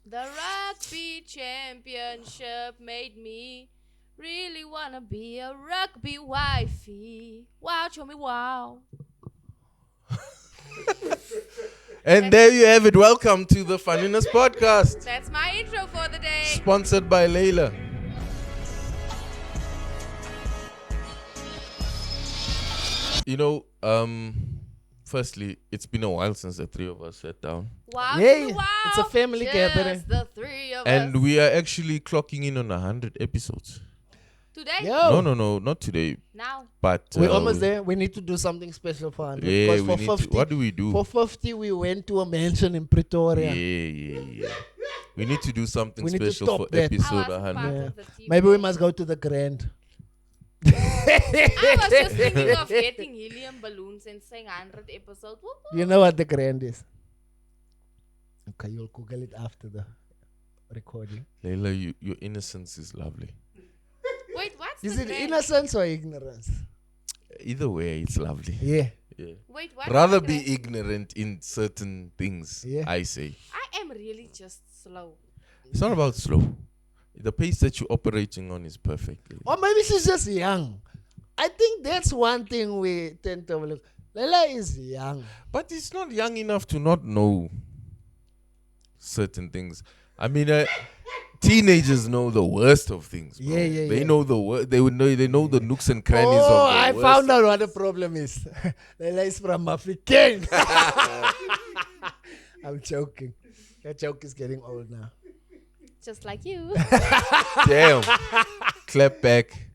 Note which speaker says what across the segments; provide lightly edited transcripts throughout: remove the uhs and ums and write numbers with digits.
Speaker 1: The rugby championship made me really wanna be a rugby wifey. Wow, show me wow.
Speaker 2: And there you have it. Welcome to the Funnyness Podcast,
Speaker 1: That's my intro for the day.
Speaker 2: sponsored by Laila. You know, firstly, it's been a while since the three of us sat down.
Speaker 1: Wow,
Speaker 3: Yay,
Speaker 1: wow.
Speaker 3: it's a family gathering.
Speaker 1: Just the three of
Speaker 2: And
Speaker 1: us.
Speaker 2: we are actually clocking in on 100 episodes.
Speaker 1: Today?
Speaker 3: Yo,
Speaker 2: No, not today.
Speaker 1: Now.
Speaker 2: But
Speaker 3: we're almost there. We need to do something special for 100.
Speaker 2: Yeah,
Speaker 3: because
Speaker 2: we need to. What do we do?
Speaker 3: For 50, we went to a mansion in Pretoria.
Speaker 2: Yeah. We need to do something
Speaker 3: We need to
Speaker 2: special
Speaker 3: top
Speaker 2: for
Speaker 3: that.
Speaker 2: episode
Speaker 1: I wasn't
Speaker 2: 100.
Speaker 1: part
Speaker 3: Yeah.
Speaker 1: of the team.
Speaker 3: Maybe we must go to the Grand.
Speaker 1: I was just thinking of getting helium balloons and saying 100 episodes. Woo, woo.
Speaker 3: You know what the Grand is? Okay, you'll Google it after the recording.
Speaker 2: Laila, your innocence is lovely.
Speaker 1: Wait, what's
Speaker 3: Is
Speaker 1: the
Speaker 3: it
Speaker 1: grand?
Speaker 3: innocence or ignorance?
Speaker 2: Either way, it's lovely.
Speaker 3: Yeah.
Speaker 2: Yeah.
Speaker 1: Wait, what?
Speaker 2: Rather be ignorant in certain things,
Speaker 3: Yeah.
Speaker 2: I say.
Speaker 1: I am really just slow.
Speaker 2: It's not about slow. The pace that you're operating on is perfect.
Speaker 3: Or maybe she's just young. I think that's one thing we tend to overlook. Laila is young.
Speaker 2: But it's not young enough to not know certain things. I mean, teenagers know the worst of things. Bro.
Speaker 3: Yeah.
Speaker 2: They know the worst. They know the nooks and crannies of
Speaker 3: Oh,
Speaker 2: the
Speaker 3: I
Speaker 2: worst.
Speaker 3: found out what the problem is. Laila is from African. I'm joking. Your joke is getting old now.
Speaker 1: Just like you.
Speaker 2: Damn. Clap back.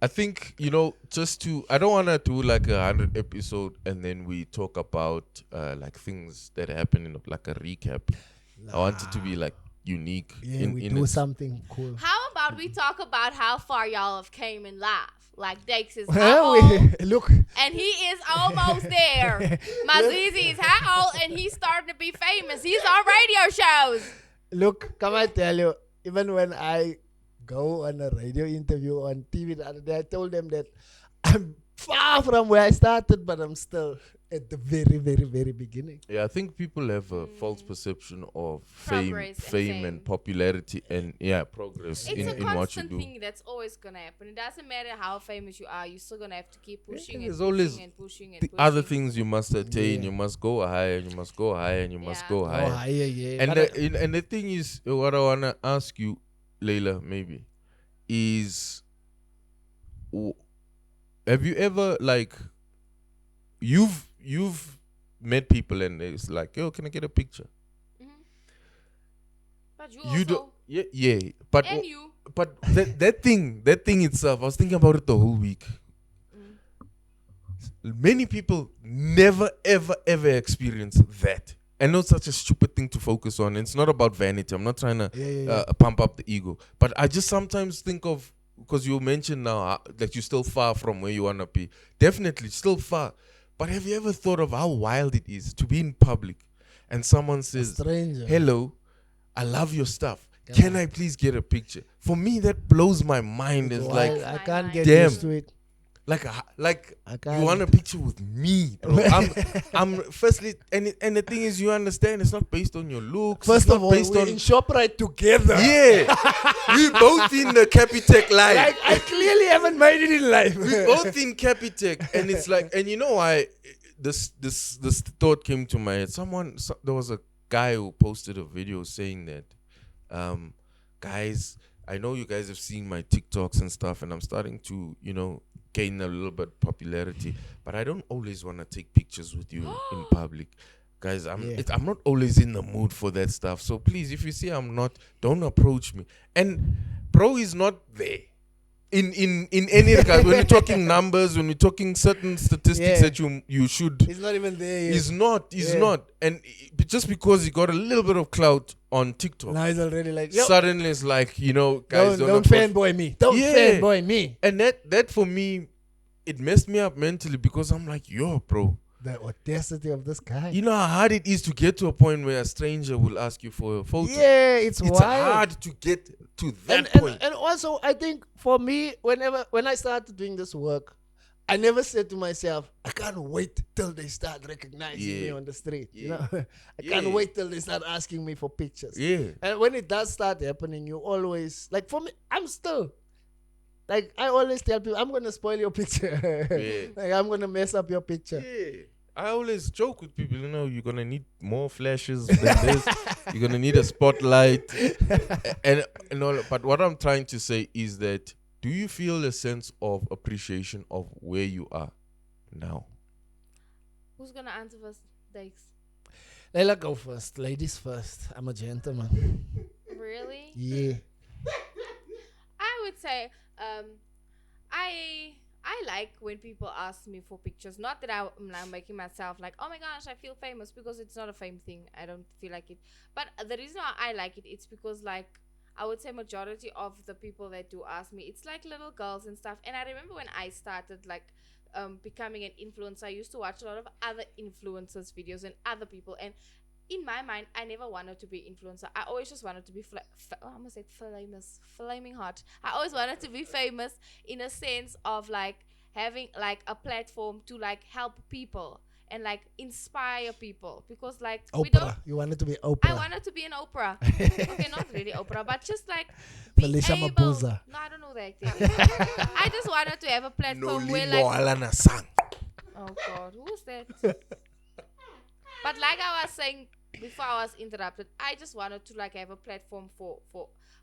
Speaker 2: I think, I don't want to do like 100 episode and then we talk about like things that happen in like a recap. I want it to be like unique.
Speaker 3: Yeah, we
Speaker 2: in
Speaker 3: do
Speaker 2: its-
Speaker 3: something cool.
Speaker 1: How about we talk about how far y'all have came in life? Like Dakes is
Speaker 3: Well,
Speaker 1: how old,
Speaker 3: look,
Speaker 1: and he is almost there. Mazizi is how old, and he's starting to be famous. He's on radio shows.
Speaker 3: look, come I tell you, even when I go on a radio interview on TV the other day, I told them that I'm far from where I started, but I'm still at the very, very, very beginning.
Speaker 2: Yeah, I think people have a false perception of
Speaker 1: Progress and
Speaker 2: fame and
Speaker 1: fame.
Speaker 2: popularity and progress
Speaker 1: It's
Speaker 2: in
Speaker 1: a
Speaker 2: what you
Speaker 1: constant
Speaker 2: do.
Speaker 1: thing that's always gonna happen. It doesn't matter how famous you are. You're still gonna have to keep pushing and
Speaker 2: there's
Speaker 1: pushing
Speaker 2: always
Speaker 1: and pushing and
Speaker 2: The
Speaker 1: pushing.
Speaker 2: other things you must attain,
Speaker 3: Yeah.
Speaker 2: you must go higher, and you must go higher, and you must
Speaker 1: Yeah.
Speaker 2: go
Speaker 3: Oh,
Speaker 2: higher.
Speaker 3: yeah.
Speaker 2: And
Speaker 3: But
Speaker 2: and the thing is, what I wanna ask you, Laila, maybe, is, have you ever like, you've met people and it's like, yo, can I get a picture?
Speaker 1: Mhm. But you
Speaker 2: You
Speaker 1: also,
Speaker 2: don't, yeah, but
Speaker 1: and you.
Speaker 2: but that thing itself, I was thinking about it the whole week. Many people never ever experience that. I know it's such a stupid thing to focus on. It's not about vanity. I'm not trying to
Speaker 3: Yeah.
Speaker 2: pump up the ego. But I just sometimes think of, because you mentioned now that you're still far from where you want to be. Definitely still far. But have you ever thought of how wild it is to be in public and someone says,
Speaker 3: stranger.
Speaker 2: hello, I love your stuff. Can I please get a picture? For me, that blows my mind. It's like,
Speaker 3: I can't get
Speaker 2: Damn.
Speaker 3: used to it.
Speaker 2: like
Speaker 3: I
Speaker 2: you
Speaker 3: can't.
Speaker 2: want a picture with me, bro. I'm firstly, and the thing is, you understand, it's not based on your looks.
Speaker 3: First
Speaker 2: it's
Speaker 3: of
Speaker 2: not
Speaker 3: all,
Speaker 2: based
Speaker 3: we're
Speaker 2: on
Speaker 3: in ShopRite together.
Speaker 2: yeah. We both in the Capitec line.
Speaker 3: Like, I clearly haven't made it in life.
Speaker 2: We both in Capitec, and it's like, and you know why this thought came to my head. There was a guy who posted a video saying that, guys, I know you guys have seen my TikToks and stuff, and I'm starting to, gain a little bit popularity, but I don't always want to take pictures with you in public. Guys, I'm not always in the mood for that stuff. So please, if you see I'm not, don't approach me. And bro is not there. In any regard, when we're talking numbers, when we're talking certain statistics
Speaker 3: Yeah.
Speaker 2: that you should,
Speaker 3: He's not even there yet.
Speaker 2: he's not.
Speaker 3: Yeah.
Speaker 2: And just because he got a little bit of clout on TikTok,
Speaker 3: Now he's already like, yo,
Speaker 2: suddenly it's like, guys,
Speaker 3: don't
Speaker 2: approach.
Speaker 3: fanboy me. Don't
Speaker 2: Yeah.
Speaker 3: fanboy me.
Speaker 2: And that for me, it messed me up mentally, because I'm like, yo, bro,
Speaker 3: The audacity of this guy.
Speaker 2: you know how hard it is to get to a point where a stranger will ask you for a photo.
Speaker 3: Yeah, it's
Speaker 2: It's
Speaker 3: wild.
Speaker 2: hard to get to that
Speaker 3: and
Speaker 2: point.
Speaker 3: also, I think for me, when I started doing this work, I never said to myself, I can't wait till they start recognizing me on the street. You know, I can't wait till they start asking me for pictures.
Speaker 2: Yeah.
Speaker 3: And when it does start happening, you always, like for me, I'm still, like I always tell people, I'm going to spoil your picture. Like I'm going to mess up your picture.
Speaker 2: Yeah. I always joke with people, you know, you're going to need more flashes than this. You're going to need a spotlight. and all. But what I'm trying to say is that, do you feel a sense of appreciation of where you are now?
Speaker 1: Who's gonna answer first? Dakes.
Speaker 3: Laila, go first. Ladies first. I'm a gentleman.
Speaker 1: Really?
Speaker 3: Yeah.
Speaker 1: I would say, I like when people ask me for pictures. Not that I'm now making myself like, oh my gosh, I feel famous, because it's not a fame thing. I don't feel like it. But the reason why I like it, it's because like, I would say majority of the people that do ask me, it's like little girls and stuff. And I remember when I started like becoming an influencer, I used to watch a lot of other influencers videos and other people. And in my mind, I never wanted to be influencer. I always just wanted to be I'm gonna say famous, flaming hot. I always wanted to be famous in a sense of like having like a platform to like help people and like inspire people, because like
Speaker 3: Oprah. You wanted to be Oprah.
Speaker 1: I wanted to be an Oprah. Okay, not really Oprah, but just like be
Speaker 3: Felicia
Speaker 1: able.
Speaker 3: Mabuza.
Speaker 1: No, I don't know that. I just wanted to have a platform where like. Oh God, who's that? But like I was saying before I was interrupted, I just wanted to like have a platform for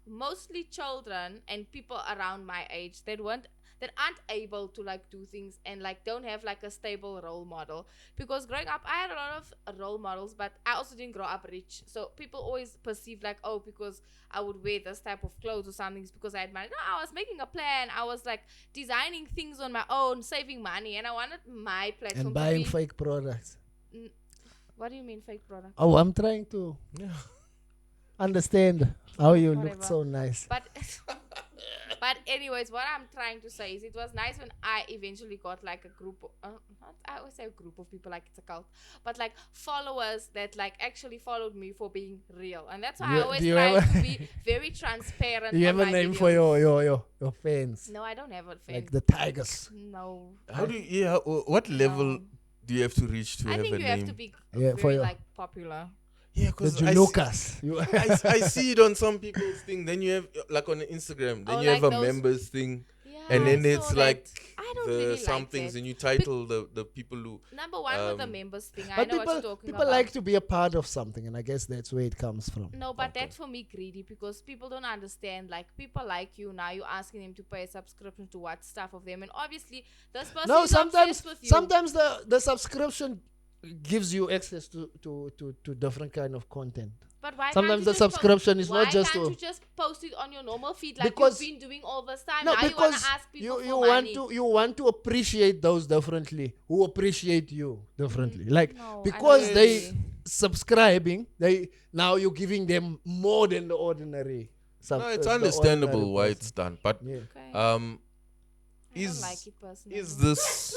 Speaker 1: mostly children and people around my age that aren't able to like do things and like don't have like a stable role model. Because growing up, I had a lot of role models, but I also didn't grow up rich. So people always perceived like, oh, because I would wear this type of clothes or something, it's because I had money. No, I was making a plan. I was like designing things on my own, saving money, and I wanted my platform
Speaker 3: And buying
Speaker 1: to be.
Speaker 3: fake products.
Speaker 1: What do you mean fake product?
Speaker 3: Oh, I'm trying to understand how you
Speaker 1: Whatever.
Speaker 3: looked so nice.
Speaker 1: But anyways, what I'm trying to say is it was nice when I eventually got like a group of, I always say a group of people like it's a cult, but like followers that like actually followed me for being real. And that's why I always try to be very transparent.
Speaker 3: Do you have a name for your fans?
Speaker 1: No, I don't have a fan.
Speaker 3: Like the Tigers.
Speaker 1: No.
Speaker 2: How do you, what level do you have to reach to
Speaker 1: I
Speaker 2: have
Speaker 1: think
Speaker 2: a
Speaker 1: you
Speaker 2: name?
Speaker 1: have to be
Speaker 3: for
Speaker 1: very
Speaker 3: your,
Speaker 1: like popular.
Speaker 2: Yeah,
Speaker 3: the
Speaker 2: because
Speaker 3: Julukas.
Speaker 2: I see it on some people's thing. Then you have like on Instagram. Then you
Speaker 1: like
Speaker 2: have a
Speaker 1: those-
Speaker 2: members thing,
Speaker 1: Yeah,
Speaker 2: and then
Speaker 1: I
Speaker 2: it's
Speaker 1: saw
Speaker 2: like
Speaker 1: that. I don't
Speaker 2: the
Speaker 1: really
Speaker 2: some
Speaker 1: like
Speaker 2: things,
Speaker 1: that.
Speaker 2: and you title the people who.
Speaker 1: Number one with the members thing. I
Speaker 3: But
Speaker 1: know what you're talking
Speaker 3: people
Speaker 1: about.
Speaker 3: like to be a part of something, and I guess that's where it comes from.
Speaker 1: No, but that's for me greedy, because people don't understand. Like people like you now, you're asking them to pay a subscription to watch stuff of them, and obviously this person
Speaker 3: No,
Speaker 1: is obsessed with you.
Speaker 3: sometimes the subscription gives you access to different kind of content.
Speaker 1: But why
Speaker 3: Sometimes
Speaker 1: can't
Speaker 3: the
Speaker 1: you just
Speaker 3: subscription is not just
Speaker 1: Why can't
Speaker 3: to.
Speaker 1: you just post it on your normal feed like
Speaker 3: Because-
Speaker 1: you've been doing all this time?
Speaker 3: No,
Speaker 1: Now you want
Speaker 3: because
Speaker 1: to ask people
Speaker 3: you
Speaker 1: for
Speaker 3: want
Speaker 1: money.
Speaker 3: you want to appreciate those differently, who appreciate you differently. Like
Speaker 1: No, I
Speaker 3: because
Speaker 1: don't
Speaker 3: they
Speaker 1: agree.
Speaker 3: subscribing, now you're giving them more than the ordinary.
Speaker 2: No, it's
Speaker 3: the
Speaker 2: understandable
Speaker 3: ordinary
Speaker 2: why
Speaker 3: person.
Speaker 2: it's done, but
Speaker 3: Yeah.
Speaker 1: Okay. I don't
Speaker 2: is
Speaker 1: like it personally.
Speaker 2: is this?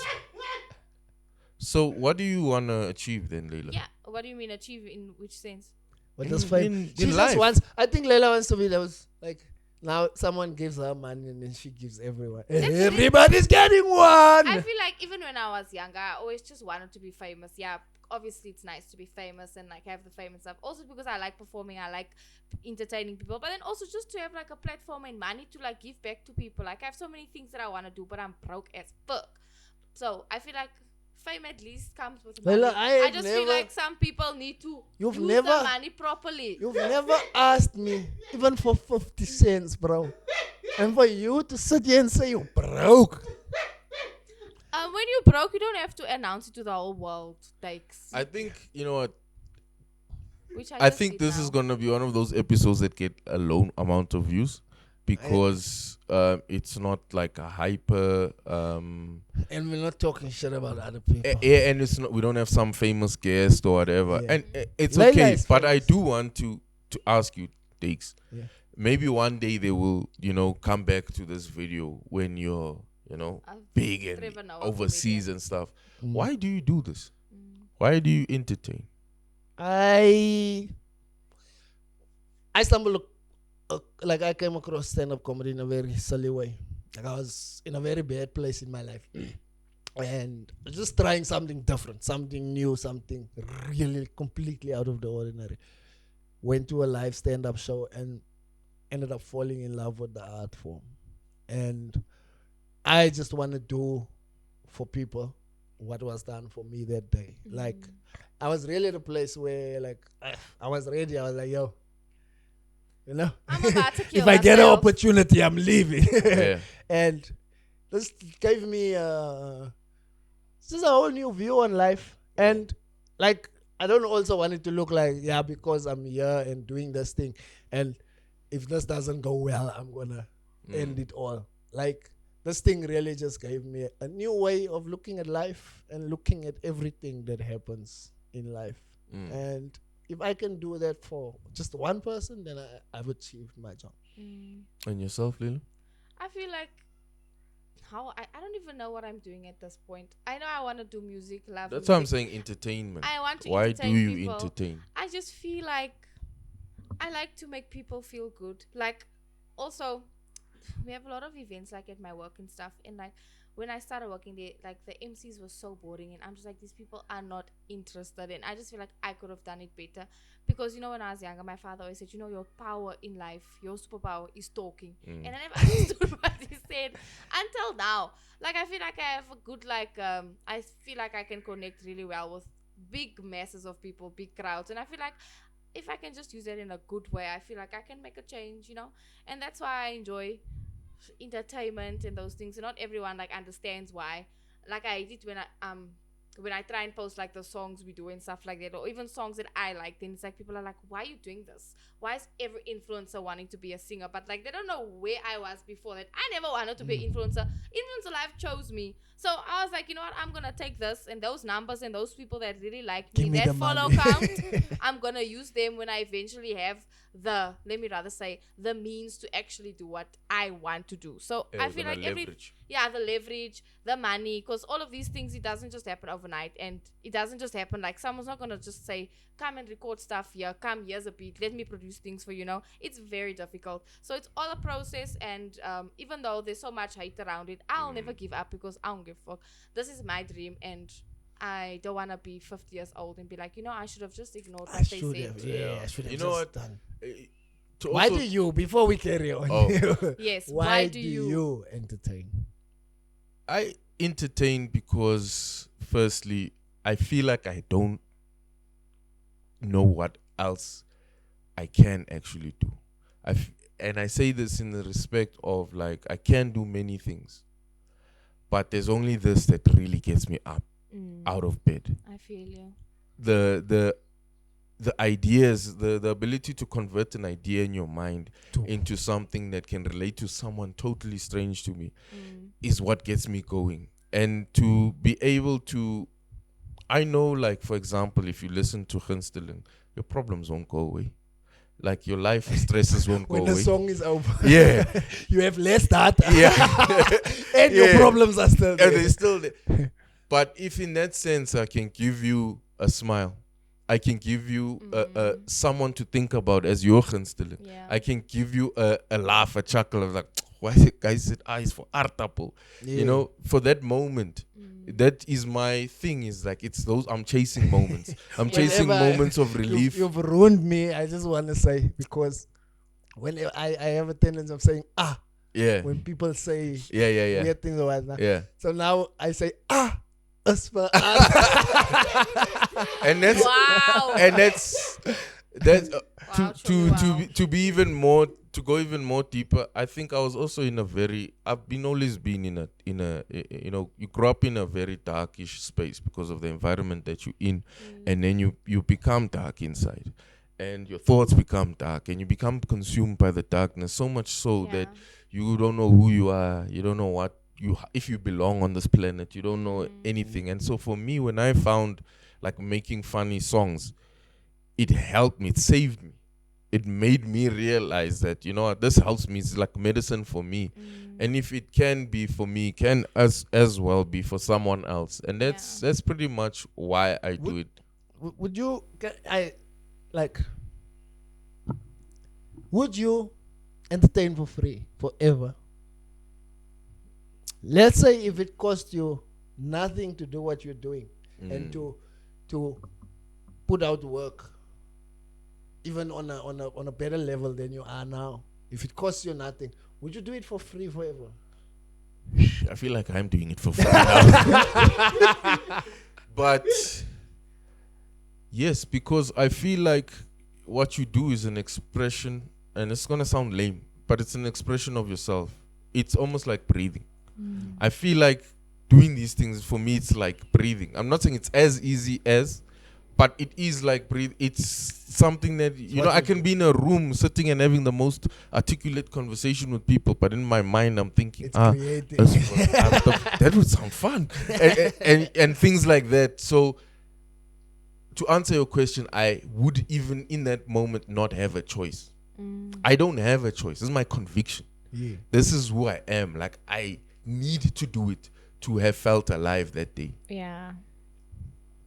Speaker 2: So what do you wanna achieve then, Laila?
Speaker 1: Yeah. What do you mean achieve in which sense?
Speaker 3: But that's
Speaker 2: In-
Speaker 3: fine.
Speaker 2: in
Speaker 3: She just
Speaker 2: life.
Speaker 3: wants. I think Laila wants to be those like. Now someone gives her money and then she gives everyone. Everybody's getting one.
Speaker 1: I feel like even when I was younger, I always just wanted to be famous. Yeah, obviously it's nice to be famous and like have the fame and stuff. Also because I like performing, I like entertaining people. But then also just to have like a platform and money to like give back to people. Like I have so many things that I want to do, but I'm broke as fuck. So I feel like fame at least comes with money.
Speaker 3: Laila,
Speaker 1: I just feel like some people need to use the money properly.
Speaker 3: You've never asked me even for 50 cents, bro. And for you to sit here and say you broke.
Speaker 1: When you're broke, you don't have to announce it to the whole world. Dakes.
Speaker 2: I think you know what.
Speaker 1: Which
Speaker 2: I
Speaker 1: just
Speaker 2: think
Speaker 1: did
Speaker 2: this
Speaker 1: now.
Speaker 2: is gonna be one of those episodes that get a low amount of views because it's not like a hyper.
Speaker 3: And we're not talking shit about other people.
Speaker 2: And it's not. We don't have some famous guest or whatever,
Speaker 3: Yeah.
Speaker 2: and it's
Speaker 3: Laila
Speaker 2: okay.
Speaker 3: is
Speaker 2: But I
Speaker 3: famous.
Speaker 2: do want to ask you, Dakes.
Speaker 3: Yeah.
Speaker 2: Maybe one day they will, come back to this video when you're, big and
Speaker 1: Trevor Noah
Speaker 2: overseas
Speaker 1: comedian.
Speaker 2: and stuff.
Speaker 3: Mm.
Speaker 2: Why do you do this? Why do you entertain?
Speaker 3: I stumbled, like I came across stand-up comedy in a very silly way. Like I was in a very bad place in my life. and just trying something different, something new, something really completely out of the ordinary. Went to a live stand-up show and ended up falling in love with the art form. And I just want to do for people what was done for me that day. Like, I was really at a place where, like, I was ready. I was like, yo, you know,
Speaker 1: I'm about to kill
Speaker 3: if I get an
Speaker 1: myself.
Speaker 3: opportunity, I'm leaving.
Speaker 2: Yeah.
Speaker 3: And this gave me just a whole new view on life. And, like, I don't also want it to look like, yeah, because I'm here and doing this thing, and if this doesn't go well, I'm gonna end it all. Like, this thing really just gave me a new way of looking at life and looking at everything that happens in life. And if I can do that for just one person, then I've achieved my job.
Speaker 2: And yourself, Lila?
Speaker 1: I feel like I don't even know what I'm doing at this point. I know I want to do music, love
Speaker 2: That's
Speaker 1: music.
Speaker 2: why I'm saying entertainment.
Speaker 1: I want to
Speaker 2: Why do
Speaker 1: entertain
Speaker 2: you
Speaker 1: people.
Speaker 2: entertain?
Speaker 1: I just feel like I like to make people feel good. Like, also, we have a lot of events like at my work and stuff, and like when I started working there, like the MCs were so boring, and I'm just like, these people are not interested, and I just feel like I could have done it better. Because, you know, when I was younger, my father always said, you know, your power in life, your superpower is talking. And I never understood what he said until now. Like, I feel like I have a good, like, I feel like I can connect really well with big masses of people, big crowds. And I feel like if I can just use that in a good way, I feel like I can make a change, you know? And that's why I enjoy entertainment and those things. And not everyone, like, understands why. Like, I hate it when I try and post like the songs we do and stuff like that, or even songs that I like, then it's like people are like, why are you doing this? Why is every influencer wanting to be a singer? But like, they don't know where I was before that. I never wanted to be an influencer. Influencer Life chose me. So I was like, you know what, I'm gonna take this and those numbers and those people that really like me,
Speaker 3: Give me
Speaker 1: that
Speaker 3: the
Speaker 1: follow
Speaker 3: money.
Speaker 1: count, I'm gonna use them when I eventually have the, let me rather say, the means to actually do what I want to do. So I feel like the leverage, the money, because all of these things, it doesn't just happen overnight, and it doesn't just happen like someone's not gonna just say, come and record stuff here, come, here's a beat, let me produce things for you. Know, it's very difficult. So it's all a process, and even though there's so much hate around it, I'll never give up, because I don't give a fuck. This is my dream, and I don't want to be 50 years old and be like, you know, I should have just ignored what they said.
Speaker 3: I should have
Speaker 2: You know
Speaker 3: just
Speaker 2: what?
Speaker 3: done.
Speaker 2: To
Speaker 3: Why
Speaker 2: also-
Speaker 3: do you, before we carry on,
Speaker 1: Yes,
Speaker 3: why do you entertain?
Speaker 2: I entertain because, firstly, I feel like I don't know what else I can actually do. And I say this in the respect of, like, I can do many things, but there's only this that really gets me up out of bed.
Speaker 1: I feel you.
Speaker 2: The ideas, the ability to convert an idea in your mind into something that can relate to someone totally strange to me is what gets me going. And to be able to, I know, like, for example, if you listen to Gunsteling, your problems won't go away. Like, your life stresses won't go
Speaker 3: When
Speaker 2: away.
Speaker 3: the song is over,
Speaker 2: Yeah.
Speaker 3: you have less data,
Speaker 2: Yeah.
Speaker 3: and your problems are still there.
Speaker 2: And they're still there. But if in that sense I can give you a smile, I can give you someone to think about as your Gunsteling.
Speaker 1: Yeah.
Speaker 2: I can give you a laugh, a chuckle of like, why the guy said eyes for aardappel? You know, for that moment. That is my thing, is like, it's those, I'm chasing moments. I'm chasing
Speaker 3: Whenever
Speaker 2: moments of relief.
Speaker 3: You've ruined me. I just want to say, because when I have a tendency of saying
Speaker 2: Yeah.
Speaker 3: when people say
Speaker 2: Yeah.
Speaker 3: weird things or whatnot.
Speaker 2: Yeah.
Speaker 3: So now I say us for
Speaker 2: And that's
Speaker 1: Wow.
Speaker 2: and that's
Speaker 1: Wow,
Speaker 2: to be even more, to go even more deeper. I think I was also I've always been in a you know, you grow up in a very darkish space because of the environment that you're in, and then you become dark inside, and your thoughts become dark, and you become consumed by the darkness, so much so that you don't know who you are, you don't know what if you belong on this planet, you don't know anything. And so for me, when I found, like, making funny songs, it helped me, it saved me. It made me realize that, you know what, this helps me. It's like medicine for me. And if it can be for me, it can as well be for someone else. And that's pretty much why I do it.
Speaker 3: would you would you entertain for free forever? Let's say if it cost you nothing to do what you're doing and to put out work even on a better level than you are now. If it costs you nothing, would you do it for free forever?
Speaker 2: I feel like I'm doing it for free now. But yes, because I feel like what you do is an expression, and it's gonna sound lame, but it's an expression of yourself. It's almost like breathing. I feel like doing these things, for me, it's like breathing. I'm not saying it's as easy as, but it is like breathe. It's something that, I can be in a room sitting and having the most articulate conversation with people, but in my mind I'm thinking,
Speaker 3: It's creative.
Speaker 2: that would sound fun, and things like that. So to answer your question, I would even in that moment not have a choice. I don't have a choice. This is my conviction.
Speaker 3: Yeah.
Speaker 2: This is who I am. Like, I need to do it to have felt alive that day.
Speaker 1: Yeah.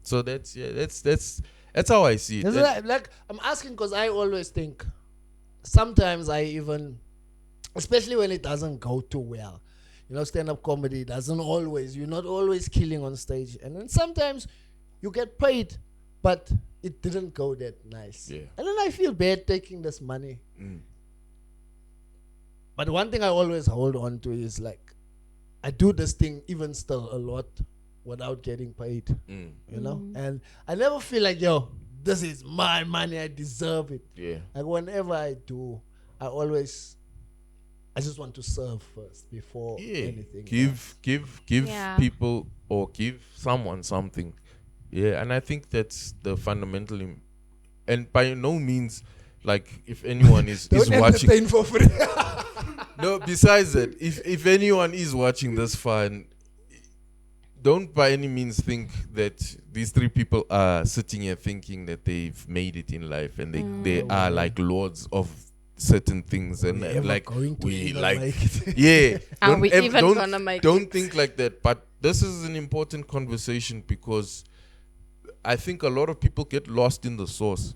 Speaker 2: So that's how I see it.
Speaker 3: That's like I'm asking because I always think sometimes I even, especially when it doesn't go too well, stand-up comedy doesn't always, you're not always killing on stage, and then sometimes you get paid but it didn't go that nice, and then I feel bad taking this money. But one thing I always hold on to is like, I do this thing even still a lot without getting paid, and I never feel like, this is my money, I deserve it. Like whenever I do, I just want to serve first before anything.
Speaker 2: Give people or give someone something. And I think that's the fundamental, and by no means, like, if anyone is watching,
Speaker 3: entertain for free.
Speaker 2: no, besides that, if anyone is watching this far, don't by any means think that these three people are sitting here thinking that they've made it in life and they are like lords of certain things, and like we like
Speaker 1: Are we even gonna make
Speaker 2: don't
Speaker 1: it?
Speaker 2: think like that. But this is an important conversation, because I think a lot of people get lost in the source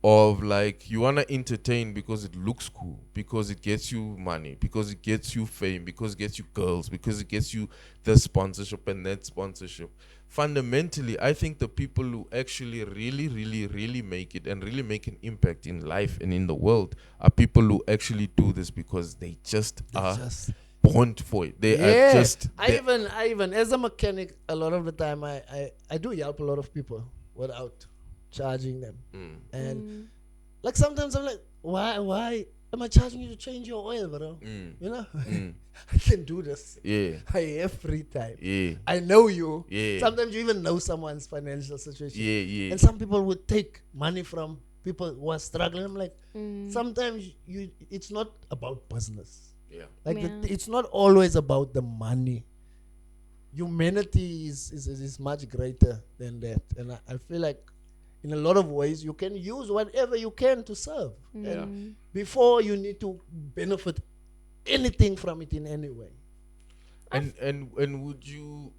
Speaker 2: of, like, you want to entertain because it looks cool, because it gets you money, because it gets you fame, because it gets you girls, because it gets you this sponsorship and that sponsorship. Fundamentally, I think the people who actually really, really, really make it and really make an impact in life and in the world are people who actually do this because they just are born for it. They are just.
Speaker 3: I even as a mechanic, a lot of the time I do help a lot of people without charging them, and like sometimes I'm like, why am I charging you to change your oil, bro? I can do this. I have free time. I know you. Sometimes you even know someone's financial situation. And some people would take money from people who are struggling. I'm like, sometimes it's not about business. Like it's not always about the money. Humanity is much greater than that, and I feel like in a lot of ways you can use whatever you can to serve. And before you need to benefit anything from it in any way.
Speaker 2: And would you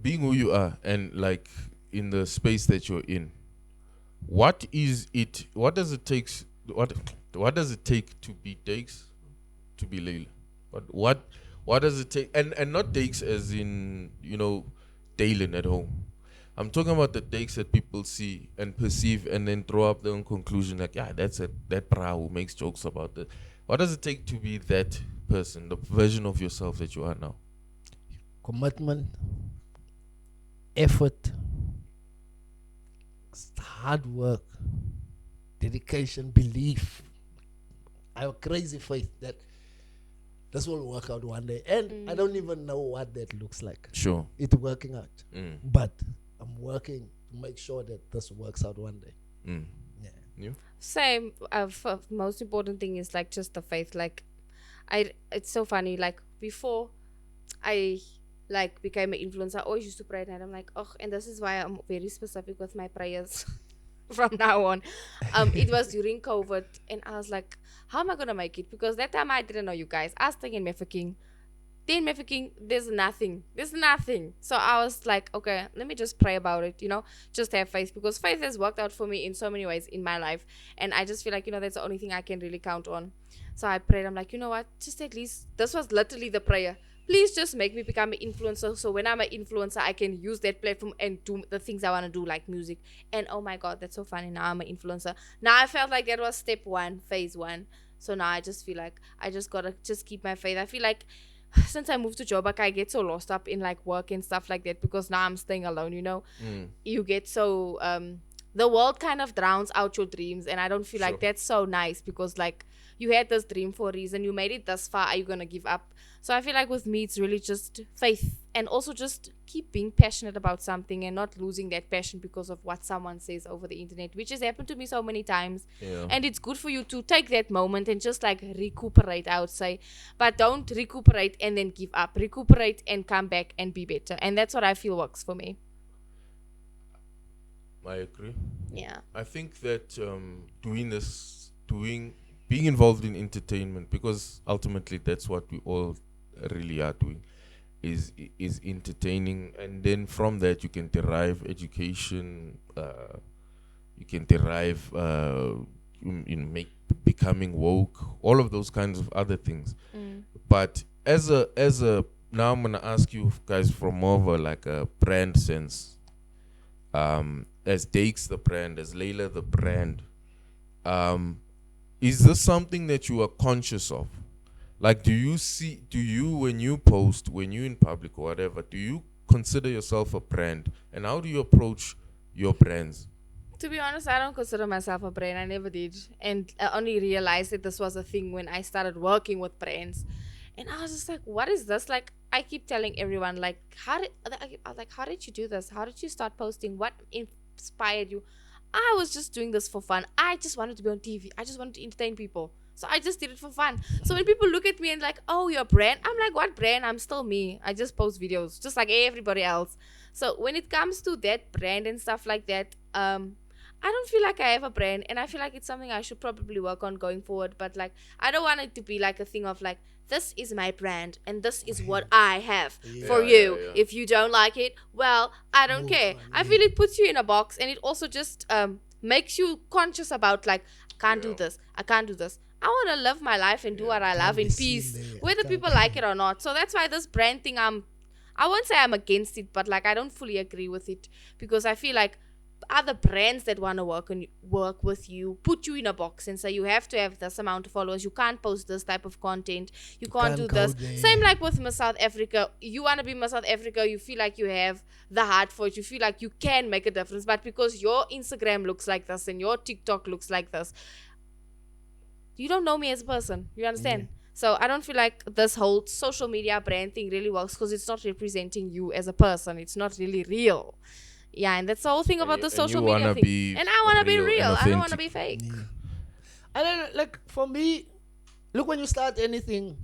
Speaker 2: being who you are and like in the space that you're in, what does it take to be Dakes, to be Laila? What does it take, and not Dakes as in Dalen at home. I'm talking about the Dakes that people see and perceive and then throw up their own conclusion, like, that's it, that bra who makes jokes about it. What does it take to be that person, the version of yourself that you are now?
Speaker 3: Commitment, effort, hard work, dedication, belief. I have crazy faith that this will work out one day. And I don't even know what that looks like.
Speaker 2: Sure.
Speaker 3: It's working out. But I'm working to make sure that this works out one day.
Speaker 2: You?
Speaker 1: Same. Most important thing is like just the faith. Like, it's so funny. Like before I like became an influencer, I always used to pray and I'm like, and this is why I'm very specific with my prayers from now on. It was during COVID and I was like, how am I gonna make it? Because that time I didn't know you guys. I was thinking, Then me thinking, there's nothing. So I was like, okay, let me just pray about it, just have faith, because faith has worked out for me in so many ways in my life. And I just feel like, that's the only thing I can really count on. So I prayed. I'm like, you know what? Just at least, this was literally the prayer. Please just make me become an influencer. So when I'm an influencer, I can use that platform and do the things I want to do, like music. And oh my God, that's so funny. Now I'm an influencer. Now I felt like that was step one, phase one. So now I just feel like I just got to just keep my faith. I feel like since I moved to Joburg, I get so lost up in like work and stuff like that, because now I'm staying alone, you get so the world kind of drowns out your dreams, and I don't feel like that's so nice, because like you had this dream for a reason, you made it thus far, are you gonna give up? So I feel like with me it's really just faith, and also just keep being passionate about something and not losing that passion because of what someone says over the internet, which has happened to me so many times. And it's good for you to take that moment and just like recuperate, I would say, but don't recuperate and then give up. Recuperate and come back and be better, and that's what I feel works for me.
Speaker 2: I agree.
Speaker 1: Yeah.
Speaker 2: I think that being involved in entertainment, because ultimately that's what we all really are doing, is entertaining, and then from that you can derive education. You can derive becoming woke, all of those kinds of other things. But as a now I'm gonna ask you guys from more of a brand sense. As Dakes the brand, as Laila the brand, is this something that you are conscious of? Like, do you when you post, when you're in public or whatever, do you consider yourself a brand? And how do you approach your brands?
Speaker 1: To be honest, I don't consider myself a brand. I never did. And I only realized that this was a thing when I started working with brands. And I was just like, what is this? Like, I keep telling everyone, like, how did you do this? How did you start posting? What inspired you? I was just doing this for fun. I just wanted to be on TV. I just wanted to entertain people. So I just did it for fun. So when people look at me and like, oh, you're a brand, I'm like, what brand? I'm still me. I just post videos just like everybody else. So when it comes to that brand and stuff like that, I don't feel like I have a brand, and I feel like it's something I should probably work on going forward. But like, I don't want it to be like a thing of like, this is my brand and this is what I have for you. If you don't like it, well, I don't care. I feel it puts you in a box, and it also just makes you conscious about like, I can't do this. I can't do this. I want to live my life and do what I love in peace, whether people like it or not. So that's why this brand thing, I won't say I'm against it, but like I don't fully agree with it, because I feel like other brands that want to work with you put you in a box and say you have to have this amount of followers, you can't post this type of content, you can't do this. Same like with Miss South Africa. You want to be Miss South Africa, you feel like you have the heart for it, you feel like you can make a difference, but because your Instagram looks like this and your TikTok looks like this, you don't know me as a person. You understand? So I don't feel like this whole social media brand thing really works, because it's not representing you as a person. It's not really real. Yeah, and that's the whole thing about the social media thing. And I want to be real. I don't want to be fake.
Speaker 3: I don't know, like, for me, look, when you start anything,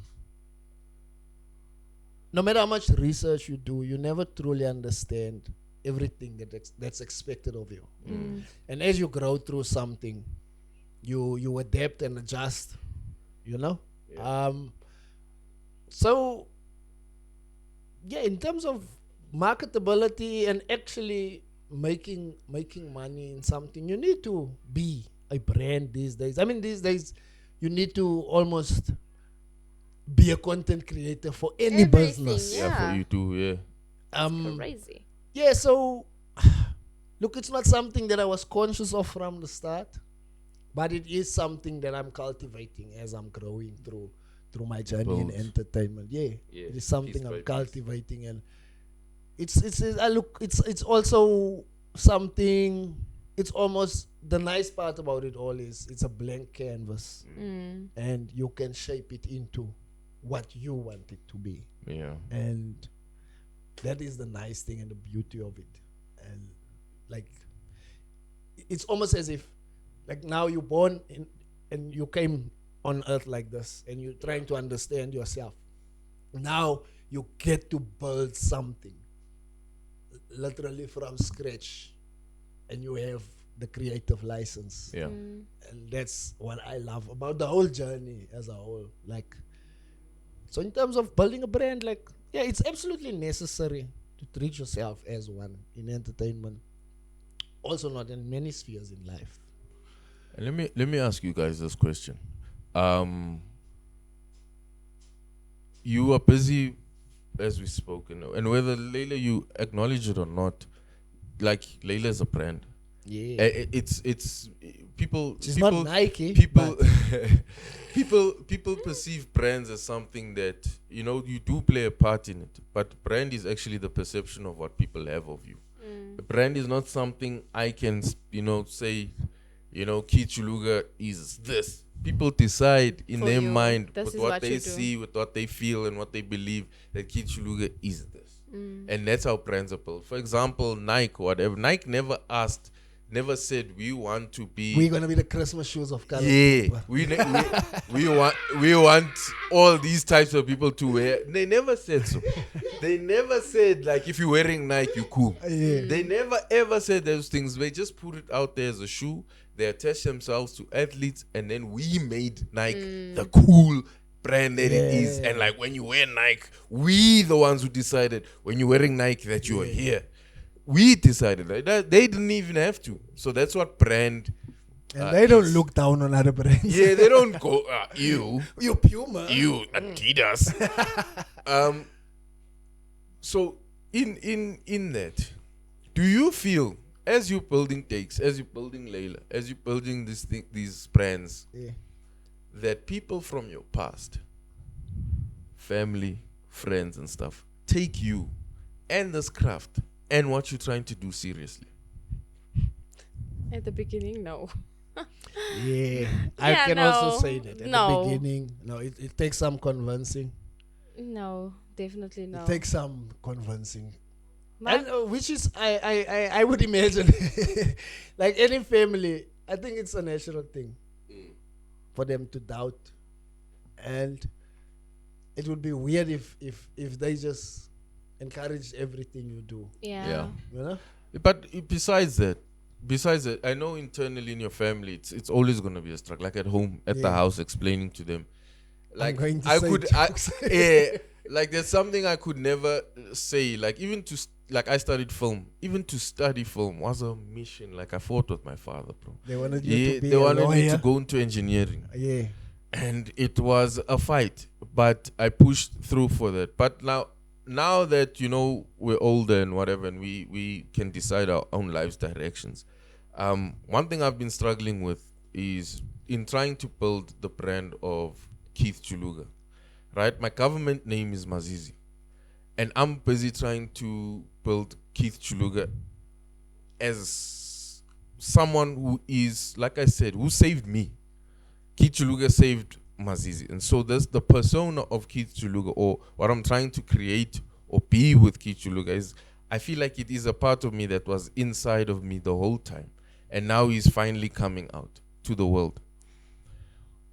Speaker 3: no matter how much research you do, you never truly understand everything that's expected of you. And as you grow through something, you adapt and adjust, so yeah, in terms of marketability and actually making money in something, you need to be a brand these days. I mean, these days you need to almost be a content creator for any business.
Speaker 2: For you too.
Speaker 1: It's crazy.
Speaker 3: Yeah, so look, it's not something that I was conscious of from the start, but it is something that I'm cultivating as I'm growing through my journey in entertainment. It is something I'm cultivating, and it's also something. It's almost, the nice part about it all is it's a blank canvas, and you can shape it into what you want it to be. And that is the nice thing and the beauty of it. And like, it's almost as if, like, now you're born in, and you came on earth like this, and you're trying to understand yourself. Now you get to build something literally from scratch, and you have the creative license. And that's what I love about the whole journey as a whole. Like, So in terms of building a brand, like, yeah, it's absolutely necessary to treat yourself as one in entertainment. Also not in many spheres in life.
Speaker 2: And let me ask you guys this question. You are busy, as we spoke, and whether Laila you acknowledge it or not, like Laila is a brand.
Speaker 3: Yeah.
Speaker 2: It's people.
Speaker 3: She's
Speaker 2: people,
Speaker 3: not Nike.
Speaker 2: People, people perceive brands as something that you do play a part in it. But brand is actually the perception of what people have of you. A brand is not something I can say. Keith Juluka is this. People decide in their mind with what they see, with what they feel, and what they believe that Keith Juluka is this. And that's how brands are built. For example, Nike, whatever. Nike never said we want to be.
Speaker 3: We're gonna be the Christmas shoes of color.
Speaker 2: Yeah, we want all these types of people to wear. They never said so. They never said like if you're wearing Nike, you're cool.
Speaker 3: Yeah.
Speaker 2: They never ever said those things. They just put it out there as a shoe. They attach themselves to athletes, and then we made Nike the cool brand that it is. And like when you wear Nike, we the ones who decided when you're wearing Nike that you are here. We decided that they didn't even have to. So that's what brand.
Speaker 3: And they don't look down on other brands.
Speaker 2: Yeah, they don't go you
Speaker 3: Puma,
Speaker 2: you Adidas. So in that, do you feel as you're building Dakes, as you're building Laila, as you're building these brands, that people from your past, family, friends, and stuff, take you and this craft and what you're trying to do seriously?
Speaker 1: At the beginning, no.
Speaker 3: Yeah, I can also say that. At the beginning, no, it takes some convincing.
Speaker 1: No, definitely no.
Speaker 3: It takes some convincing. And which is, I would imagine, like any family, I think it's a natural thing for them to doubt. And it would be weird if they just encourage everything you do.
Speaker 1: Yeah.
Speaker 3: You know?
Speaker 2: But besides that, I know internally in your family, it's always going to be a struggle. Like at home, at the house, explaining to them. Like like there's something I could never say. Like even I studied film. Even to study film was a mission. Like I fought with my father, bro.
Speaker 3: They wanted you to be
Speaker 2: they wanted
Speaker 3: me
Speaker 2: to go into engineering.
Speaker 3: Yeah.
Speaker 2: And it was a fight, but I pushed through for that. But now that we're older and whatever, and we can decide our own lives directions. One thing I've been struggling with is in trying to build the brand of Keith Juluka. Right, my government name is Mazizi, and I'm busy trying to build Keith Juluka as someone who is, like I said, who saved me. Keith Juluka saved Mazizi, and so there's the persona of Keith Juluka, or what I'm trying to create or be with Keith Juluka is, I feel like it is a part of me that was inside of me the whole time, and now he's finally coming out to the world.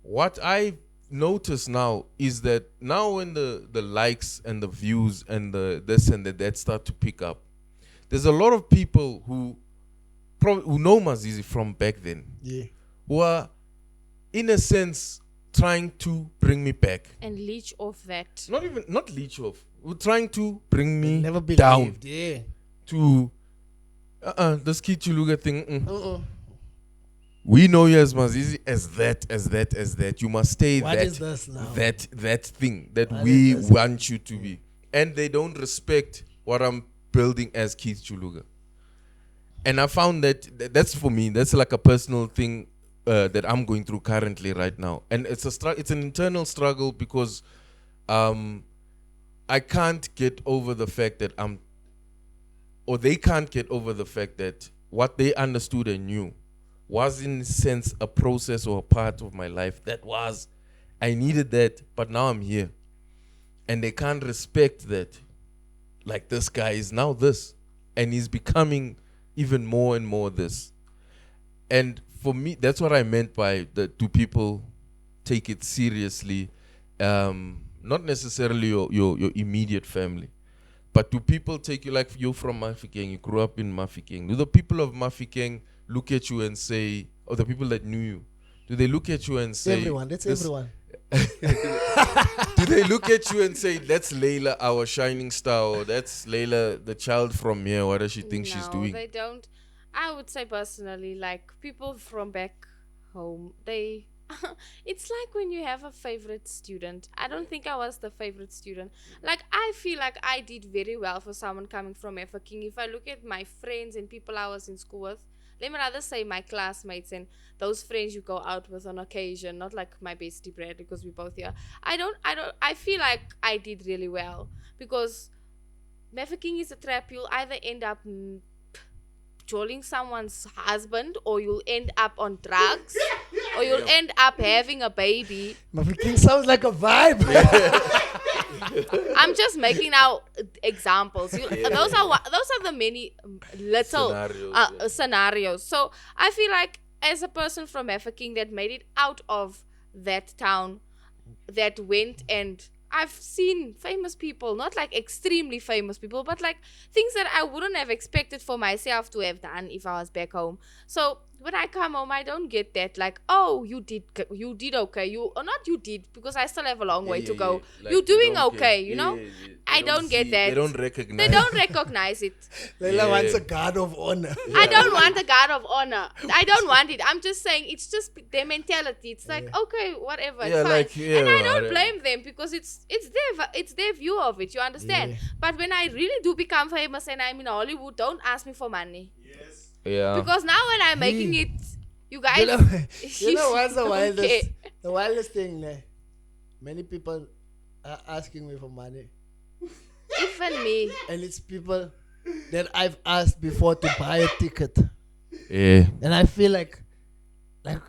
Speaker 2: What I notice now is that now when the likes and the views and the this and that start to pick up, there's a lot of people who know Mazizi from back then, who are in a sense trying to bring me back
Speaker 1: and leech off that.
Speaker 2: Not leech off. We're trying to bring me
Speaker 3: never
Speaker 2: down
Speaker 3: to
Speaker 2: this Keith Juluka thing. We know you as Mazizi as that. You must stay
Speaker 3: what is this now?
Speaker 2: that thing that we want you to be. And they don't respect what I'm building as Keith Juluka. And I found that's for me. That's like a personal thing that I'm going through currently right now. And it's an internal struggle because I can't get over the fact that they can't get over the fact that what they understood and knew was in a sense a process or a part of my life I needed that, but now I'm here. And they can't respect that. Like this guy is now this. And he's becoming even more and more this. And for me, that's what I meant by do people take it seriously? Not necessarily your immediate family. But do people take you, like you're from Mafikeng, you grew up in Mafikeng. Do the people of Mafikeng look at you and say, or the people that knew you, do they look at you and say...
Speaker 3: Everyone, that's everyone.
Speaker 2: Do they look at you and say, "That's Laila, our shining star," or "That's Laila, the child from here. What does she think she's
Speaker 1: No,
Speaker 2: doing?"
Speaker 1: they don't. I would say personally, like people from back home, they. It's like when you have a favorite student. I don't think I was the favorite student. Like I feel like I did very well for someone coming from Efferking. If I look at my friends and people I was in school with, let me rather say my classmates and those friends you go out with on occasion, not like my bestie Brad because we both here. I feel like I did really well because Mafeking is a trap. You'll either end up trolling someone's husband, or you'll end up on drugs, or you'll end up having a baby.
Speaker 3: Mafeking sounds like a vibe.
Speaker 1: I'm just making now examples. Those are the many little scenarios. So I feel like as a person from Mafeking that made it out of that town, that went and I've seen famous people, not like extremely famous people, but like things that I wouldn't have expected for myself to have done if I was back home. So when I come home, I don't get that like, oh, you did okay, or not you did, because I still have a long way to go.
Speaker 2: Like
Speaker 1: you're doing
Speaker 2: don't
Speaker 1: okay,
Speaker 2: get-
Speaker 1: you know. I
Speaker 2: They
Speaker 1: don't get
Speaker 2: see-
Speaker 1: that.
Speaker 2: They don't recognize.
Speaker 1: They don't recognize it.
Speaker 3: Laila
Speaker 2: Yeah.
Speaker 3: wants a guard of honor.
Speaker 1: I don't want a guard of honor. I don't want it. I'm just saying it's just their mentality. It's like okay, whatever, it's
Speaker 2: Yeah,
Speaker 1: fine.
Speaker 2: like, yeah,
Speaker 1: And I don't
Speaker 2: whatever.
Speaker 1: blame them because it's their view of it. You understand?
Speaker 3: Yeah.
Speaker 1: But when I really do become famous and I'm in Hollywood, don't ask me for money
Speaker 2: Yeah.
Speaker 1: because now when I'm making it, you guys,
Speaker 3: You know what's the
Speaker 1: don't
Speaker 3: wildest?
Speaker 1: care.
Speaker 3: The wildest thing, many people are asking me for money,
Speaker 1: Even me.
Speaker 3: and it's people that I've asked before to buy a ticket,
Speaker 2: Yeah.
Speaker 3: and I feel like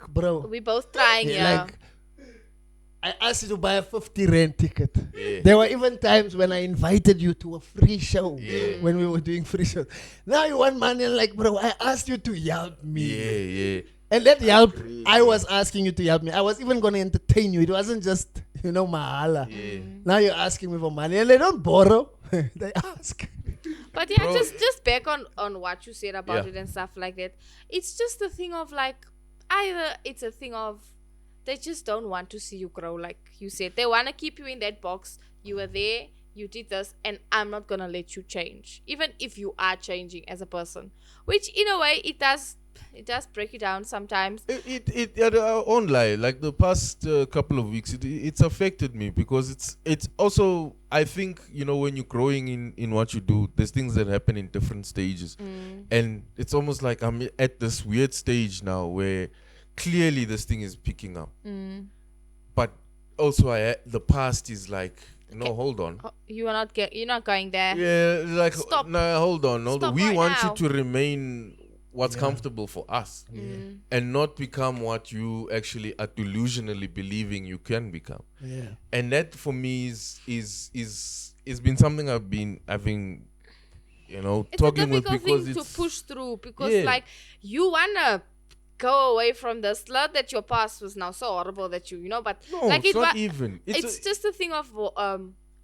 Speaker 3: bro,
Speaker 1: We both trying, yeah.
Speaker 3: like I asked you to buy a 50 rand ticket.
Speaker 2: Yeah.
Speaker 3: There were even times when I invited you to a free show
Speaker 2: Yeah.
Speaker 3: when we were doing free shows. Now you want money, and like, bro, I asked you to help me.
Speaker 2: Yeah.
Speaker 3: And that help, I was asking you to help me. I was even going to entertain you. It wasn't just, mahala.
Speaker 2: Yeah.
Speaker 3: Now you're asking me for money. And they don't borrow. They ask.
Speaker 1: But yeah,
Speaker 2: Bro.
Speaker 1: just back on what you said about
Speaker 2: Yeah.
Speaker 1: it and stuff like that. It's just a thing of like, either it's a thing of they just don't want to see you grow, like you said. They want to keep you in that box. You were there, you did this, and I'm not gonna let you change, even if you are changing as a person. Which in a way it does break you down sometimes.
Speaker 2: It I won't lie. Like the past couple of weeks, it's affected me because it's also, I think, when you're growing in what you do, there's things that happen in different stages, and it's almost like I'm at this weird stage now where clearly this thing is picking up, but also the past is like, no, hold on.
Speaker 1: Oh, you're not going there.
Speaker 2: Yeah, like
Speaker 1: Stop.
Speaker 2: no, hold on.
Speaker 1: Stop
Speaker 2: We
Speaker 1: right
Speaker 2: want
Speaker 1: now.
Speaker 2: you to remain what's comfortable for us, and not become what you actually are delusionally believing you can become.
Speaker 3: Yeah.
Speaker 2: And that for me is been something I've been having,
Speaker 1: It's a
Speaker 2: talking with,
Speaker 1: difficult
Speaker 2: because
Speaker 1: thing to
Speaker 2: it's
Speaker 1: push through because
Speaker 2: Yeah.
Speaker 1: like you wanna go away from the slur that your past was now so horrible that but
Speaker 2: no,
Speaker 1: like
Speaker 2: it's not
Speaker 1: wa-
Speaker 2: even.
Speaker 1: it's just a thing of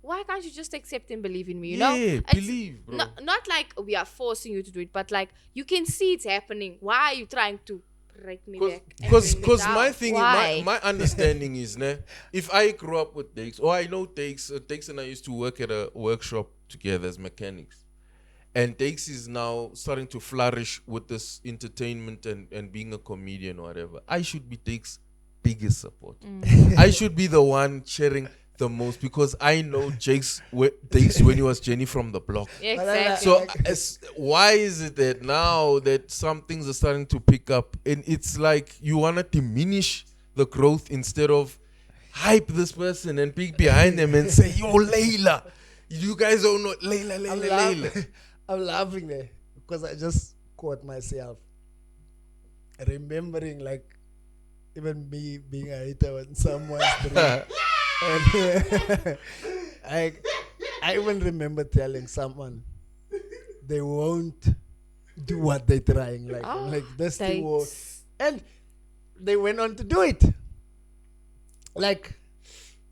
Speaker 1: why can't you just accept and believe in me? You
Speaker 2: yeah,
Speaker 1: know, It's
Speaker 2: believe, bro.
Speaker 1: not like we are forcing you to do it, but like you can see it's happening. Why are you trying to break me back? and
Speaker 2: Because
Speaker 1: bring me
Speaker 2: my
Speaker 1: down?
Speaker 2: thing,
Speaker 1: Why?
Speaker 2: my understanding is, if I grew up with Dakes, or I know Dakes and I used to work at a workshop together as mechanics, and Dakes is now starting to flourish with this entertainment and being a comedian or whatever. I should be Dakes' biggest support. I should be the one cheering the most because I know Dakes when he was Jenny from the block.
Speaker 1: Exactly.
Speaker 2: So why is it that now that some things are starting to pick up and it's like you want to diminish the growth instead of hype this person and be behind them and say, yo, Laila, you guys don't know Laila.
Speaker 3: I'm laughing there because I just caught myself remembering like even me being a hater on someone's dream. And I even remember telling someone they won't do what they're trying. Like,
Speaker 1: Oh,
Speaker 3: like this thing will,
Speaker 1: Dakes.
Speaker 3: and they went on to do it. Like,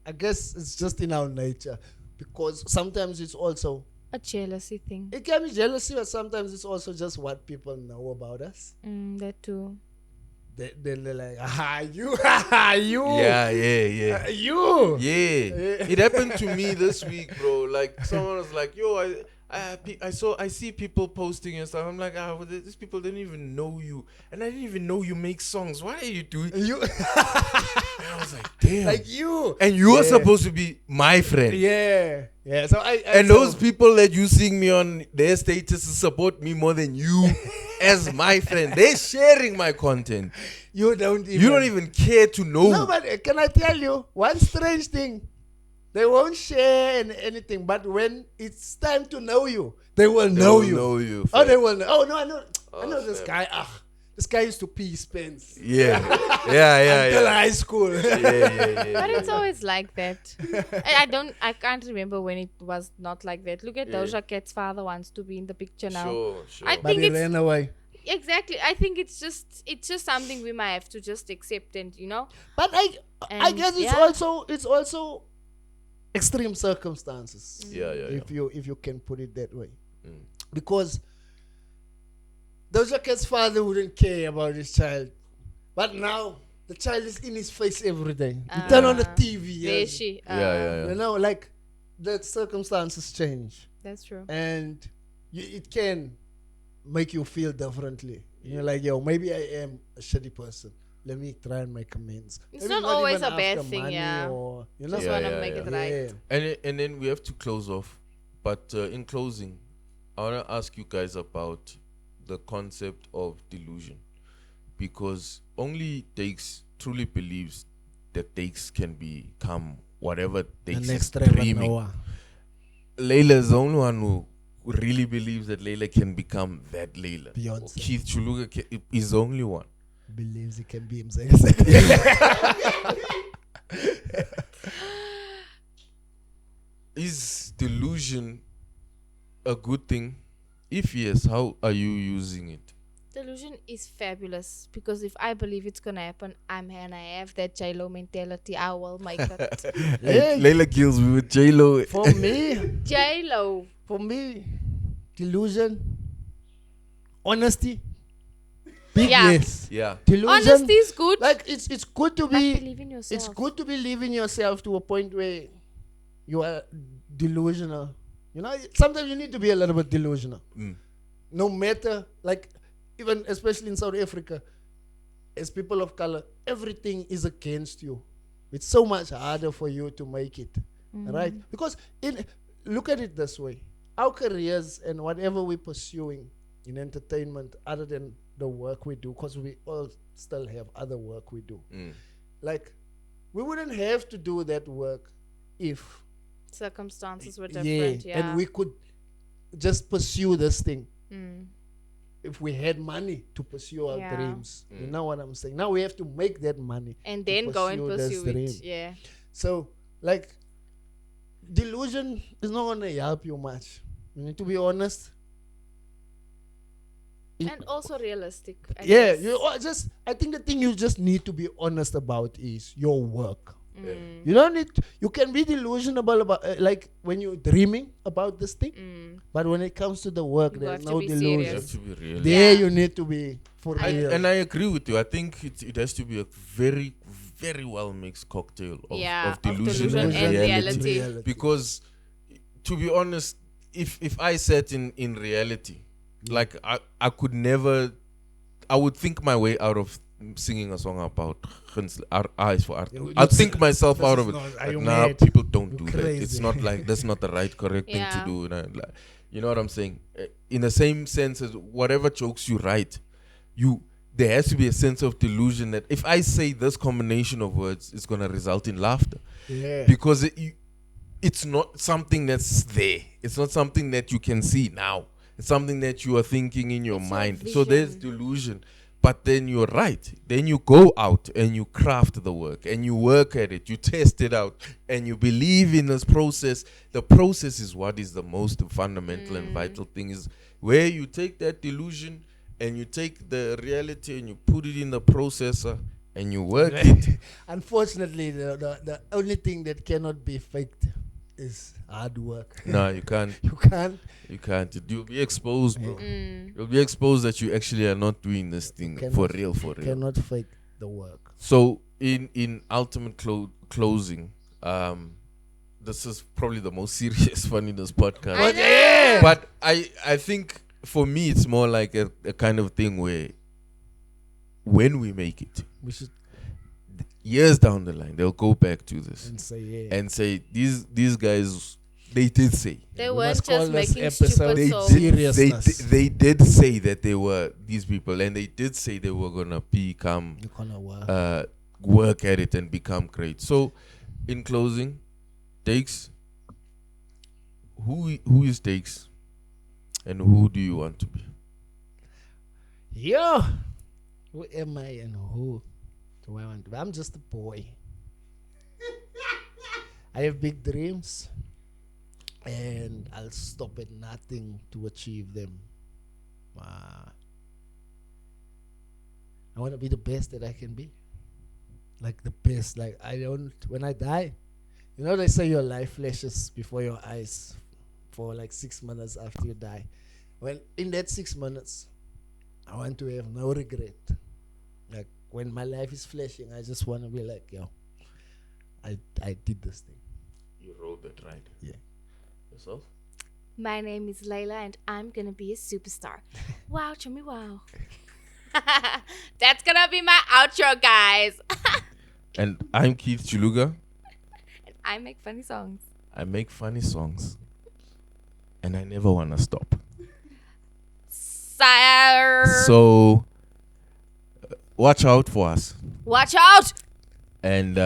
Speaker 3: I guess it's just in our nature because sometimes it's also,
Speaker 1: A jealousy thing.
Speaker 3: it can be jealousy, but sometimes it's also just what people know about us.
Speaker 1: That too.
Speaker 3: they're like, you, you,
Speaker 2: Yeah, yeah.
Speaker 3: you.
Speaker 2: Yeah, it happened to me this week, bro. Like someone was like, "Yo, I see people posting and stuff." I'm like, well, these people didn't even know you, and I didn't even know you make songs. What are you doing?
Speaker 3: You,
Speaker 2: And I was like, "Damn!"
Speaker 3: like you,
Speaker 2: And you are supposed to be my friend.
Speaker 3: yeah. So
Speaker 2: And those people that you seeing me on their statuses support me more than you as my friend. They're sharing my content.
Speaker 3: you don't
Speaker 2: even care to know.
Speaker 3: No, but can I tell you one strange thing? They won't share anything, but when it's time to know you, they will know you. Oh, they will know. Oh no, I know this guy. This guy used to pee his pants.
Speaker 2: Yeah.
Speaker 3: Until high school.
Speaker 2: Yeah.
Speaker 1: But it's always like that. I can't remember when it was not like that. Look at Doja Cat's father wants to be in the picture now.
Speaker 2: Sure.
Speaker 1: I
Speaker 3: But
Speaker 1: think
Speaker 3: he
Speaker 1: it's
Speaker 3: ran away.
Speaker 1: exactly. I think it's just something we might have to just accept, and
Speaker 3: But I
Speaker 1: And,
Speaker 3: guess it's also extreme circumstances.
Speaker 2: Yeah.
Speaker 3: If you can put it that way,
Speaker 2: Mm.
Speaker 3: because Doja Cat's father wouldn't care about his child, but now the child is in his face every day. You turn on the TV.
Speaker 1: There she.
Speaker 2: Yeah.
Speaker 3: You know, like the circumstances change,
Speaker 1: That's true.
Speaker 3: and it can make you feel differently. You're like, yo, maybe I am a shitty person. Let me try and make amends.
Speaker 1: It's
Speaker 3: Maybe
Speaker 1: not always
Speaker 3: even
Speaker 1: a bad
Speaker 3: after
Speaker 1: thing,
Speaker 3: money
Speaker 1: yeah.
Speaker 3: Or,
Speaker 1: Just want to make it right.
Speaker 2: And then we have to close off. But in closing, I want to ask you guys about the concept of delusion, because only Dakes truly believes that Dakes can become whatever Dakes is dreaming. Laila is the only one who really believes that Laila can become that Laila.
Speaker 3: Beyonce.
Speaker 2: Keith Juluka is the only one.
Speaker 3: Believes he can be himself.
Speaker 2: Is delusion a good thing? If yes, how are you using it?
Speaker 1: Delusion is fabulous because if I believe it's gonna happen, and I have that J-Lo mentality, I will make it.
Speaker 3: Hey.
Speaker 2: Laila kills me with J-Lo.
Speaker 3: For me,
Speaker 1: J-Lo.
Speaker 3: delusion, honesty, big
Speaker 1: Yeah.
Speaker 3: yes.
Speaker 2: Yeah.
Speaker 3: Delusion,
Speaker 1: Honesty is good.
Speaker 3: like it's good to
Speaker 1: but
Speaker 3: be.
Speaker 1: believe in yourself.
Speaker 3: It's good to be living yourself to a point where you are delusional. You know, sometimes you need to be a little bit delusional.
Speaker 2: Mm.
Speaker 3: No matter, like, even especially in South Africa, as people of color, everything is against you. It's so much harder for you to make it, right? Because look at it this way: our careers and whatever we're pursuing in entertainment, other than the work we do, because we all still have other work we do. Like, we wouldn't have to do that work if
Speaker 1: Circumstances were different. Yeah.
Speaker 3: and we could just pursue this thing
Speaker 1: Mm.
Speaker 3: if we had money to pursue our
Speaker 1: Yeah.
Speaker 3: dreams. You know what I'm saying? Now we have to make that money
Speaker 1: And
Speaker 3: to
Speaker 1: then go and
Speaker 3: pursue this
Speaker 1: pursue
Speaker 3: dream.
Speaker 1: it. Yeah.
Speaker 3: So, like, delusion is not gonna help you much. You need to be honest.
Speaker 1: And also realistic. I
Speaker 3: Yeah,
Speaker 1: guess.
Speaker 3: I think the thing you just need to be honest about is your work.
Speaker 1: Mm.
Speaker 3: You don't need you can be delusional about like when you're dreaming about this thing, but when it comes to the work,
Speaker 1: You
Speaker 3: there's
Speaker 1: have to
Speaker 3: no
Speaker 1: be
Speaker 3: delusion.
Speaker 2: You
Speaker 1: serious.
Speaker 2: have to be real.
Speaker 3: There
Speaker 1: Yeah.
Speaker 3: you need to be for real.
Speaker 2: And I agree with you. I think it has to be a very, very well mixed cocktail of delusion, and reality. Because, to be honest, if I sat in reality, like I could never, I would think my way out of singing a song about eyes for art. I'll think myself out of it.
Speaker 3: Are you
Speaker 2: Nah,
Speaker 3: mad?
Speaker 2: people don't
Speaker 3: You
Speaker 2: do that. It's
Speaker 3: crazy.
Speaker 2: not like that's not the right, correct thing to
Speaker 1: Yeah.
Speaker 2: do. You know what I'm saying? In the same sense as whatever jokes you write, there has to be a sense of delusion that if I say this combination of words, it's gonna result in laughter.
Speaker 3: Yeah.
Speaker 2: Because it's not something that's there. It's not something that you can see now. It's something that you are thinking in your
Speaker 1: It's your
Speaker 2: mind. So there's
Speaker 1: vision.
Speaker 2: delusion. But then you're right. Then you go out and you craft the work and you work at it. You test it out and you believe in this process. The process is what is the most fundamental and vital thing, is where you take that delusion and you take the reality and you put it in the processor and you work it.
Speaker 3: Unfortunately, the only thing that cannot be faked is hard work.
Speaker 2: No, you can't.
Speaker 3: You can't.
Speaker 2: You can't. You'll be exposed, bro.
Speaker 1: Mm.
Speaker 2: You'll be exposed that you actually are not doing this thing for real.
Speaker 3: Cannot fake the work.
Speaker 2: So in ultimate closing, this is probably the most serious Funnyness podcast.
Speaker 1: I know.
Speaker 2: But I think for me it's more like a kind of thing where when we make it,
Speaker 3: We should
Speaker 2: years down the line, they'll go back to this
Speaker 3: and say
Speaker 2: these guys, they did say.
Speaker 1: They
Speaker 3: We
Speaker 1: weren't
Speaker 3: must call
Speaker 1: just
Speaker 3: this
Speaker 1: making
Speaker 3: episode
Speaker 1: stupid songs.
Speaker 3: Seriousness.
Speaker 2: They did say that they were these people, and they did say they were gonna become
Speaker 3: You're gonna work.
Speaker 2: work at it and become great. So, in closing, Dakes, who is Dakes, and who do you want to be?
Speaker 3: Yo, who am I and who do I want to be? I'm just a boy. I have big dreams, and I'll stop at nothing to achieve them. I want to be the best that I can be. Like the best. Like when I die, you know they say your life flashes before your eyes for like 6 minutes after you die. Well, in that 6 minutes, I want to have no regret. Like when my life is flashing, I just want to be like, yo, I did this thing.
Speaker 2: You wrote that right.
Speaker 3: Yeah.
Speaker 2: Yourself?
Speaker 1: My name is Laila and I'm gonna be a superstar. Wow, chummy wow. That's gonna be my outro, guys.
Speaker 2: And I'm Keith Juluka.
Speaker 1: And I make funny songs.
Speaker 2: I make funny songs, and I never want to stop.
Speaker 1: Sire.
Speaker 2: So, watch out for us
Speaker 1: Watch out.
Speaker 2: and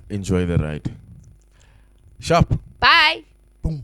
Speaker 2: enjoy the ride. Sharp.
Speaker 1: Bye.
Speaker 3: Boom.